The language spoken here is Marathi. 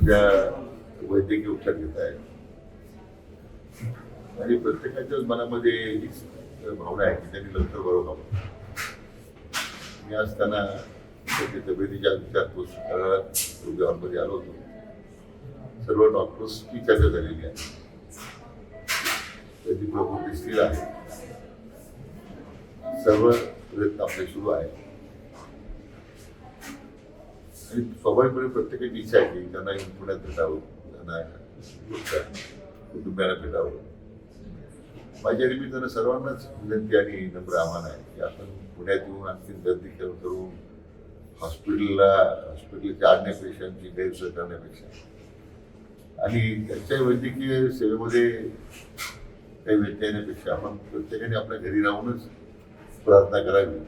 सध्या वैद्यकीय उपचार घेत आहेत आणि प्रत्येकाच्याच मनामध्ये हीच भावना आहे की त्यांनी लवकर बरं व्हावं. मी आज त्यांना त्याच्या तब्येतीच्या विचारपूस हॉस्पिटलमध्ये आलो होतो. सर्व डॉक्टर्सची चर्चा झालेली आहे, त्याची प्रकृती स्थिर आहे, सर्व प्रयत्न आपले सुरू आहे आणि स्वाभाविकपणे प्रत्येकाची इच्छा आहे की त्यांना पुण्यात भेटावं, त्यांना कुटुंबियांना भेटावं. माझ्या निमित्तानं सर्वांनाच विनंती आणि नम्र आव्हान आहे की आपण पुण्यात येऊन आणखी गर्दी करून हॉस्पिटलच्या आणण्यापेक्षा गैरसोय करण्यापेक्षा आणि त्यांच्या वैद्यकीय सेवेमध्ये काही व्यत्यय येण्यापेक्षा आपण प्रत्येकाने आपल्या घरी राहूनच प्रार्थना करावी